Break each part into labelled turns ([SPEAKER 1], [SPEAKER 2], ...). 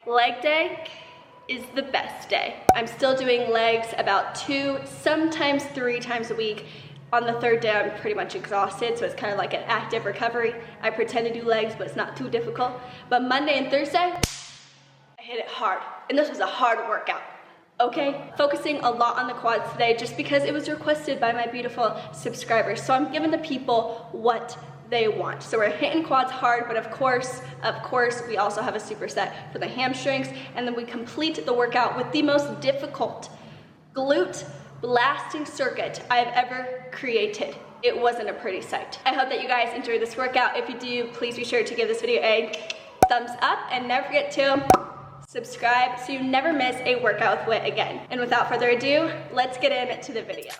[SPEAKER 1] Leg day is the best day. I'm still doing legs about 2, sometimes 3 times a week. On the 3rd day, I'm pretty much exhausted, so it's kind of like an active recovery. I pretend to do legs, but it's not too difficult. But Monday and Thursday, I hit it hard. And this was a hard workout, okay? Focusing a lot on the quads today just because it was requested by my beautiful subscribers. So I'm giving the people what they want. So we're hitting quads hard, but of course, we also have a superset for the hamstrings, and then we complete the workout with the most difficult glute blasting circuit I've ever created. It wasn't a pretty sight. I hope that you guys enjoyed this workout. If you do, please be sure to give this video a thumbs up and never forget to subscribe so you never miss a workout with Whit again. And without further ado, let's get into the video.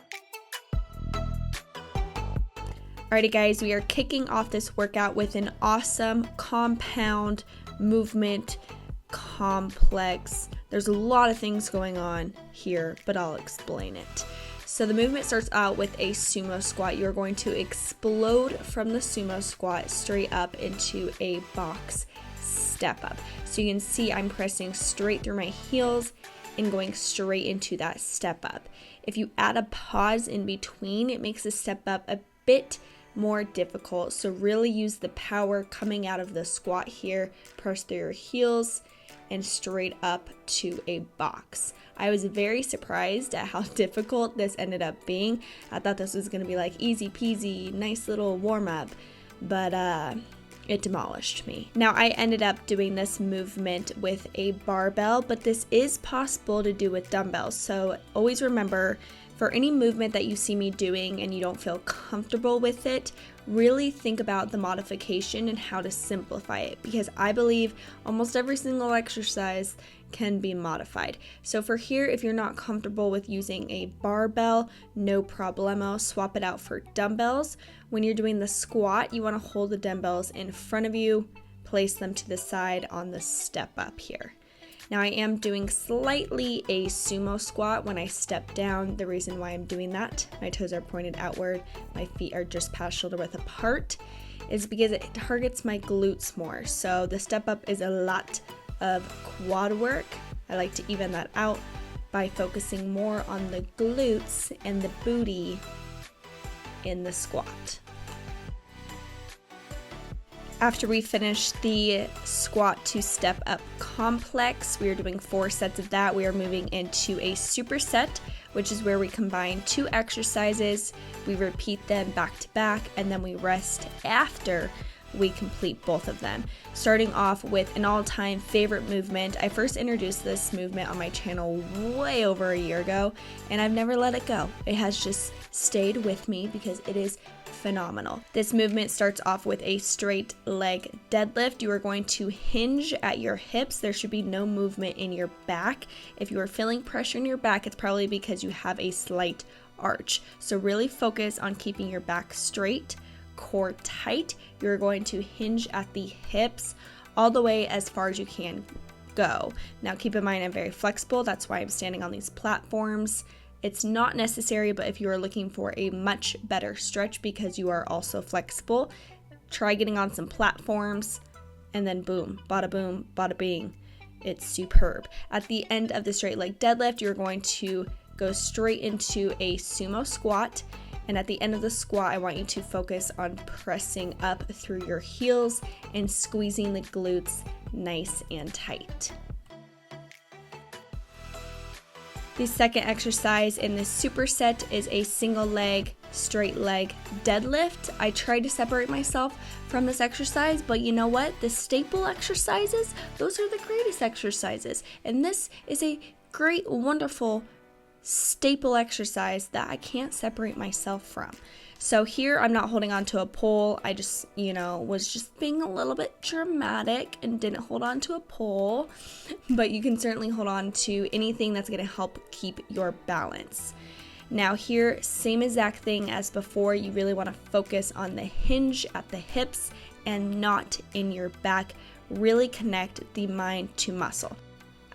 [SPEAKER 2] Alrighty guys, we are kicking off this workout with an awesome compound movement complex. There's a lot of things going on here, but I'll explain it. So the movement starts out with a sumo squat. You're going to explode from the sumo squat straight up into a box step up. So you can see I'm pressing straight through my heels and going straight into that step up. If you add a pause in between, it makes the step up a bit more difficult. So really use the power coming out of the squat here. Press through your heels and straight up to a box. I was very surprised at how difficult this ended up being. I thought this was gonna be like easy peasy, nice little warm up, but it demolished me. Now I ended up doing this movement with a barbell, but this is possible to do with dumbbells. So always remember, for any movement that you see me doing and you don't feel comfortable with it, really think about the modification and how to simplify it, because I believe almost every single exercise can be modified. So for here, if you're not comfortable with using a barbell, no problemo, swap it out for dumbbells. When you're doing the squat, you want to hold the dumbbells in front of you, place them to the side on the step up here. Now I am doing slightly a sumo squat when I step down. The reason why I'm doing that, my toes are pointed outward, my feet are just past shoulder width apart, is because it targets my glutes more. So the step up is a lot of quad work. I like to even that out by focusing more on the glutes and the booty in the squat. After we finish the squat to step up complex, we are doing 4 sets of that. We are moving into a superset, which is where we combine 2 exercises. We repeat them back to back, and then we rest after we complete both of them. Starting off with an all-time favorite movement. I first introduced this movement on my channel way over a year ago, and I've never let it go. It has just stayed with me because it is phenomenal. This movement starts off with a straight leg deadlift. You are going to hinge at your hips. There should be no movement in your back. If you are feeling pressure in your back, it's probably because you have a slight arch. So really focus on keeping your back straight, core tight. You're going to hinge at the hips all the way as far as you can go. Now keep in mind, I'm very flexible. That's why I'm standing on these platforms. It's not necessary, but if you are looking for a much better stretch because you are also flexible, try getting on some platforms and then boom, bada bing. It's superb. At the end of the straight leg deadlift, you're going to go straight into a sumo squat. And at the end of the squat, I want you to focus on pressing up through your heels and squeezing the glutes nice and tight. The second exercise in this superset is a single leg, straight leg deadlift. I tried to separate myself from this exercise, but you know what? The staple exercises, those are the greatest exercises. And this is a great, wonderful staple exercise that I can't separate myself from. So here I'm not holding on to a pole. I just, was just being a little bit dramatic and didn't hold on to a pole, but you can certainly hold on to anything that's going to help keep your balance. Now here, same exact thing as before. You really want to focus on the hinge at the hips and not in your back. Really connect the mind to muscle.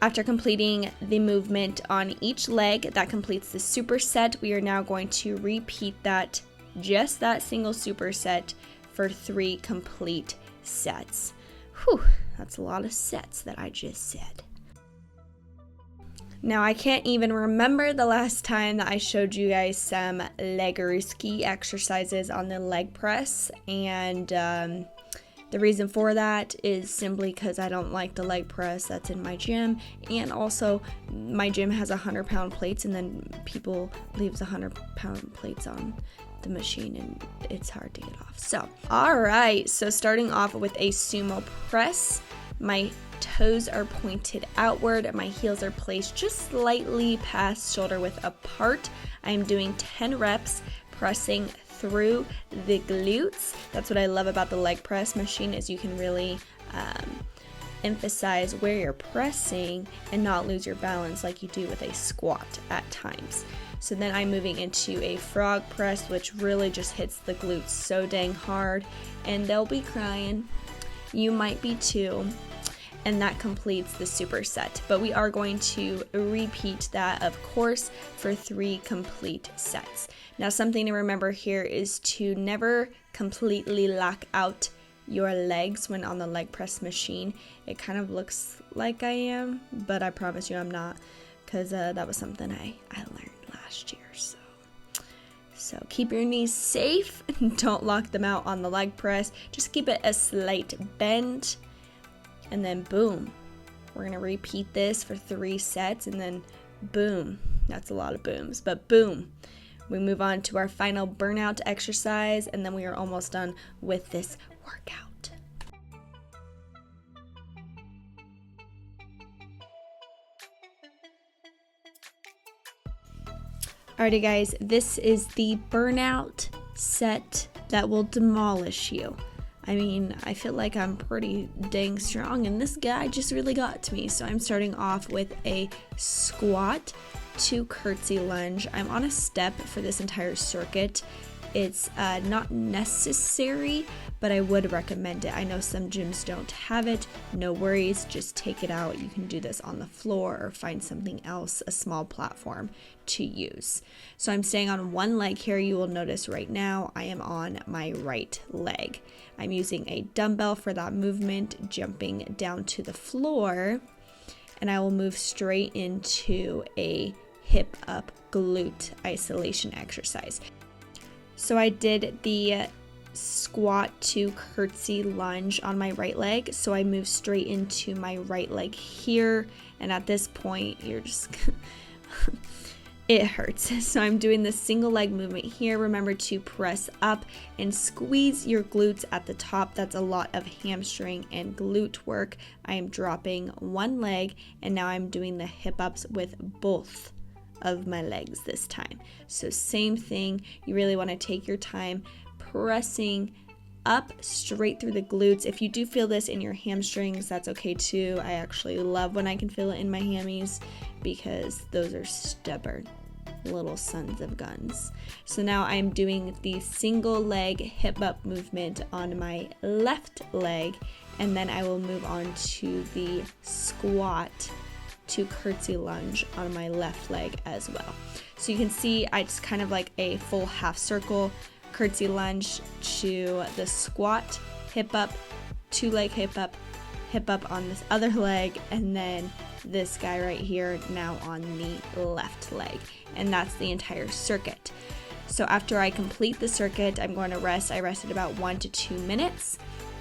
[SPEAKER 2] After completing the movement on each leg, that completes the superset. We are now going to repeat that, just that single superset, for 3 complete sets. Whew, That's a lot of sets that I just said. Now, I can't even remember the last time that I showed you guys some leggerski exercises on the leg press, and the reason for that is simply because I don't like the leg press that's in my gym, and also my gym has 100-pound plates, and then people leaves 100-pound plates on the machine, and it's hard to get off. So, all right, so starting off with a sumo press, my toes are pointed outward and my heels are placed just slightly past shoulder width apart. I am doing 10 reps pressing through the glutes. That's what I love about the leg press machine, is you can really emphasize where you're pressing and not lose your balance like you do with a squat at times. So then I'm moving into a frog press, which really just hits the glutes so dang hard, and they'll be crying. You might be too. And that completes the superset. But we are going to repeat that, of course, for 3 complete sets. Now, something to remember here is to never completely lock out your legs when on the leg press machine. It kind of looks like I am, but I promise you I'm not, because that was something I learned last year. So keep your knees safe. Don't lock them out on the leg press. Just keep it a slight bend. And then boom, we're gonna repeat this for 3 sets, and then boom, that's a lot of booms, but boom, we move on to our final burnout exercise, and then we are almost done with this workout. Alrighty guys, this is the burnout set that will demolish you. I mean, I feel like I'm pretty dang strong, and this guy just really got to me. So I'm starting off with a squat to curtsy lunge. I'm on a step for this entire circuit. It's not necessary, but I would recommend it. I know some gyms don't have it. No worries, just take it out. You can do this on the floor or find something else, a small platform to use. So I'm staying on one leg here. You will notice right now I am on my right leg. I'm using a dumbbell for that movement, jumping down to the floor, and I will move straight into a hip up glute isolation exercise. So I did the squat to curtsy lunge on my right leg. So I move straight into my right leg here. And at this point, you're just, it hurts. So I'm doing the single leg movement here. Remember to press up and squeeze your glutes at the top. That's a lot of hamstring and glute work. I am dropping one leg, and now I'm doing the hip ups with both of my legs this time. So same thing, you really want to take your time pressing up straight through the glutes. If you do feel this in your hamstrings, that's okay too. I actually love when I can feel it in my hammies because those are stubborn little sons of guns. So now I'm doing the single leg hip up movement on my left leg, and then I will move on to the squat to curtsy lunge on my left leg as well. So you can see I just kind of like a full half circle, curtsy lunge to the squat, hip up, 2-leg hip up on this other leg, and then this guy right here now on the left leg. And that's the entire circuit. So after I complete the circuit, I'm going to rest. I rested about 1 to 2 minutes.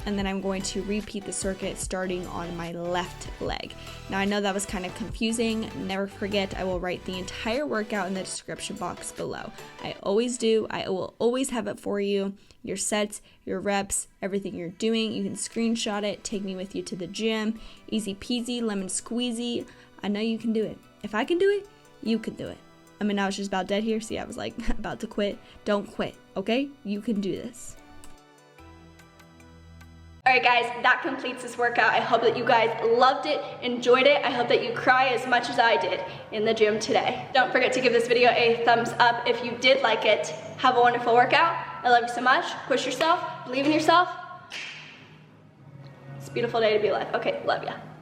[SPEAKER 2] And then I'm going to repeat the circuit starting on my left leg. Now I know that was kind of confusing. Never forget, I will write the entire workout in the description box below. I always do. I will always have it for you. Your sets, your reps, everything you're doing. You can screenshot it, take me with you to the gym. Easy peasy, lemon squeezy. I know you can do it. If I can do it, you can do it. I mean, I was just about dead here. See, I was like about to quit. Don't quit, okay? You can do this.
[SPEAKER 1] Alright guys, that completes this workout. I hope that you guys loved it, enjoyed it. I hope that you cry as much as I did in the gym today. Don't forget to give this video a thumbs up if you did like it. Have a wonderful workout. I love you so much. Push yourself, believe in yourself. It's a beautiful day to be alive. Okay, love ya.